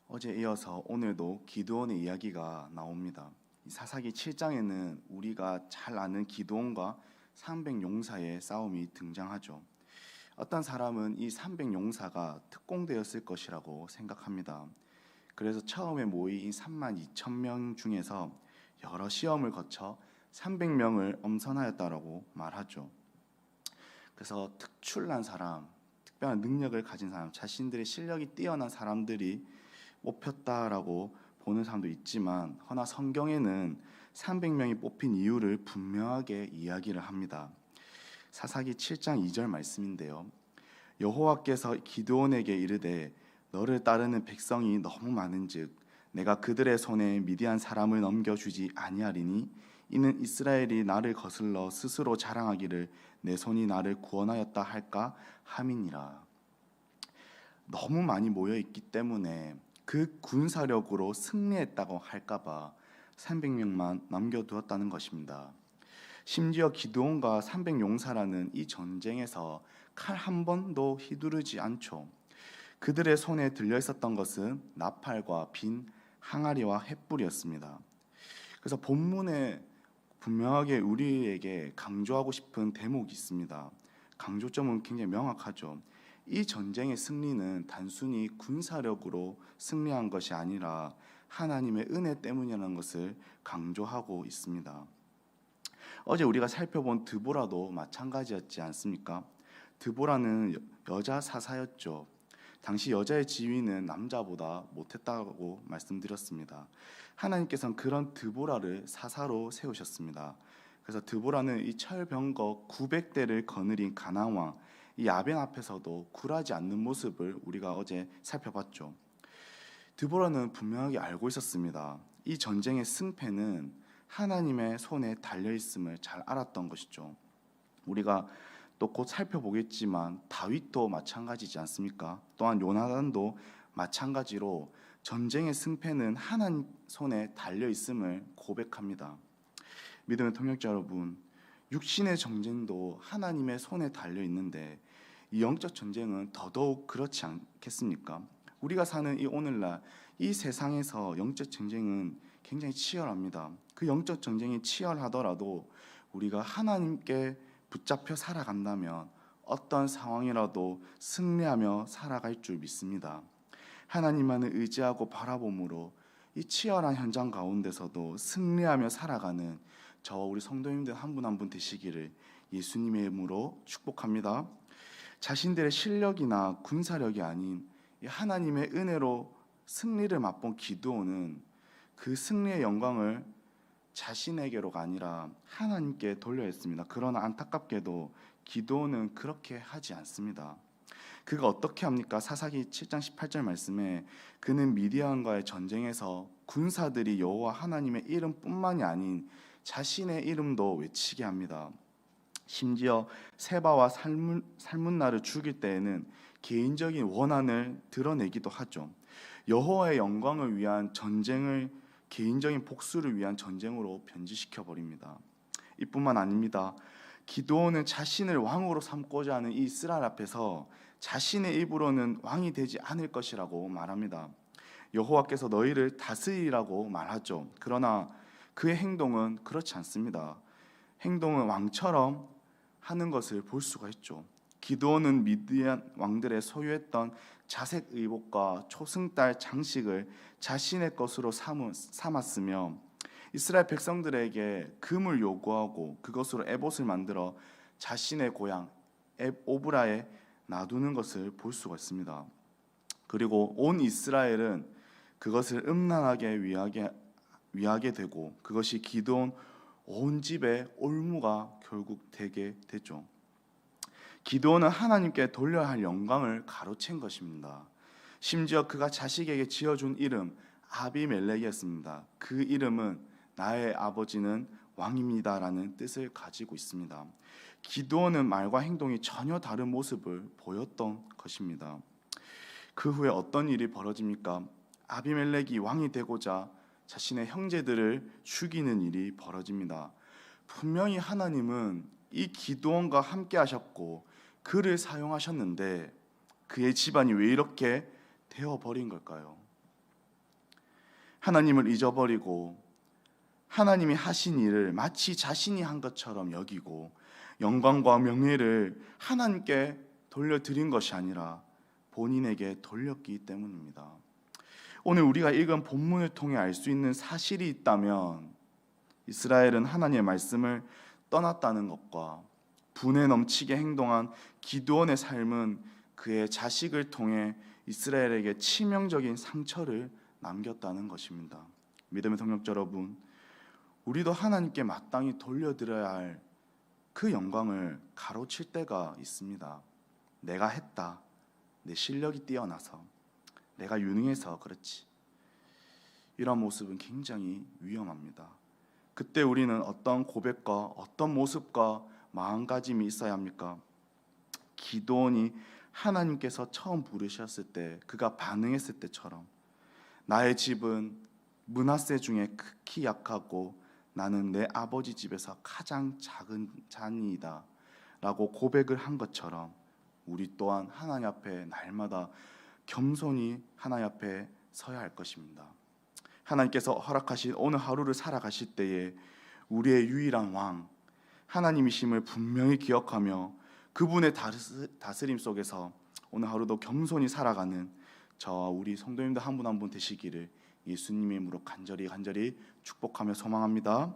어제 이어서 오늘도 기드온의 이야기가 나옵니다. 이 사사기 7장에는 우리가 잘 아는 기드온과 300용사의 싸움이 등장하죠. 어떤 사람은 이 300용사가 특공대였을 것이라고 생각합니다. 그래서 처음에 모인 32,000명 중에서 여러 시험을 거쳐 300명을 엄선하였다라고 말하죠. 그래서 특출난 사람, 특별한 능력을 가진 사람, 자신들의 실력이 뛰어난 사람들이 뽑혔다라고 보는 사람도 있지만, 허나 성경에는 300명이 뽑힌 이유를 분명하게 이야기를 합니다. 사사기 7장 2절 말씀인데요. 여호와께서 기드온에게 이르되 너를 따르는 백성이 너무 많은즉 내가 그들의 손에 미디안 사람을 넘겨주지 아니하리니 이는 이스라엘이 나를 거슬러 스스로 자랑하기를 내 손이 나를 구원하였다 할까 함이니라. 너무 많이 모여 있기 때문에 그 군사력으로 승리했다고 할까봐 300명만 남겨두었다는 것입니다. 심지어 기드온과 300용사라는 이 전쟁에서 칼 한 번도 휘두르지 않죠. 그들의 손에 들려 있었던 것은 나팔과 빈 항아리와 횃불이었습니다. 그래서 본문에 분명하게 우리에게 강조하고 싶은 대목이 있습니다. 강조점은 굉장히 명확하죠. 이 전쟁의 승리는 단순히 군사력으로 승리한 것이 아니라 하나님의 은혜 때문이라는 것을 강조하고 있습니다. 어제 우리가 살펴본 드보라도 마찬가지였지 않습니까? 드보라는 여자 사사였죠. 당시 여자의 지위는 남자보다 못했다고 말씀드렸습니다. 하나님께서는 그런 드보라를 사사로 세우셨습니다. 그래서 드보라는 이 철병거 900대를 거느린 가나안 왕 이 야벤 앞에서도 굴하지 않는 모습을 우리가 어제 살펴봤죠. 드보라는 분명하게 알고 있었습니다. 이 전쟁의 승패는 하나님의 손에 달려 있음을 잘 알았던 것이죠. 우리가 또 곧 살펴보겠지만 다윗도 마찬가지지 않습니까? 또한 요나단도 마찬가지로 전쟁의 승패는 하나님 손에 달려 있음을 고백합니다. 믿음의 통역자 여러분, 육신의 전쟁도 하나님의 손에 달려 있는데 이 영적 전쟁은 더더욱 그렇지 않겠습니까? 우리가 사는 이 오늘날 이 세상에서 영적 전쟁은 굉장히 치열합니다. 그 영적 전쟁이 치열하더라도 우리가 하나님께 붙잡혀 살아간다면 어떤 상황이라도 승리하며 살아갈 줄 믿습니다. 하나님만을 의지하고 바라봄으로 이 치열한 현장 가운데서도 승리하며 살아가는 저와 우리 성도님들 한 분 한 분 되시기를 예수님의 이름으로 축복합니다. 자신들의 실력이나 군사력이 아닌 하나님의 은혜로 승리를 맛본 기드온은 그 승리의 영광을 자신에게로가 아니라 하나님께 돌려야 했습니다. 그러나 안타깝게도 기드온은 그렇게 하지 않습니다. 그가 어떻게 합니까? 사사기 7장 18절 말씀에 그는 미디안과의 전쟁에서 군사들이 여호와 하나님의 이름뿐만이 아닌 자신의 이름도 외치게 합니다. 심지어 세바와 살문나를 죽일 때에는 개인적인 원한을 드러내기도 하죠. 여호와의 영광을 위한 전쟁을 개인적인 복수를 위한 전쟁으로 변질시켜 버립니다. 이뿐만 아닙니다. 기드온은 자신을 왕으로 삼고자 하는 이 이스라엘 앞에서 자신의 입으로는 왕이 되지 않을 것이라고 말합니다. 여호와께서 너희를 다스리라고 말하죠. 그러나 그의 행동은 그렇지 않습니다. 행동은 왕처럼 하는 것을 볼 수가 있죠. 기드온은 미디안 왕들의 소유했던 자색 의복과 초승달 장식을 자신의 것으로 삼았으며 이스라엘 백성들에게 금을 요구하고 그것으로 에봇을 만들어 자신의 고향 오브라에 놔두는 것을 볼 수가 있습니다. 그리고 온 이스라엘은 그것을 음란하게 위하게 되고 그것이 기드온 온 집의 올무가 결국 되게 되죠. 기드온은 하나님께 돌려야 할 영광을 가로챈 것입니다. 심지어 그가 자식에게 지어준 이름 아비멜렉이었습니다. 그 이름은 나의 아버지는 왕입니다라는 뜻을 가지고 있습니다. 기드온은 말과 행동이 전혀 다른 모습을 보였던 것입니다. 그 후에 어떤 일이 벌어집니까? 아비멜렉이 왕이 되고자 자신의 형제들을 죽이는 일이 벌어집니다. 분명히 하나님은 이 기드온과 함께 하셨고 그를 사용하셨는데 그의 집안이 왜 이렇게 되어버린 걸까요? 하나님을 잊어버리고 하나님이 하신 일을 마치 자신이 한 것처럼 여기고 영광과 명예를 하나님께 돌려드린 것이 아니라 본인에게 돌렸기 때문입니다. 오늘 우리가 읽은 본문을 통해 알 수 있는 사실이 있다면 이스라엘은 하나님의 말씀을 떠났다는 것과 분에 넘치게 행동한 기드온의 삶은 그의 자식을 통해 이스라엘에게 치명적인 상처를 남겼다는 것입니다. 믿음의 동역자 여러분, 우리도 하나님께 마땅히 돌려드려야 할 그 영광을 가로칠 때가 있습니다. 내가 했다, 내 실력이 뛰어나서, 내가 유능해서 그렇지. 이런 모습은 굉장히 위험합니다. 그때 우리는 어떤 고백과 어떤 모습과 마음가짐이 있어야 합니까? 기드온이 하나님께서 처음 부르셨을 때 그가 반응했을 때처럼 나의 집은 므낫세 중에 극히 약하고 나는 내 아버지 집에서 가장 작은 자니이다 라고 고백을 한 것처럼 우리 또한 하나님 앞에 날마다 겸손히 하나님 앞에 서야 할 것입니다. 하나님께서 허락하신 오늘 하루를 살아가실 때에 우리의 유일한 왕 하나님이심을 분명히 기억하며 그분의 다스림 속에서 오늘 하루도 겸손히 살아가는 저와 우리 성도님들 한 분 한 분 되시기를 예수님의 이름으로 간절히 축복하며 소망합니다.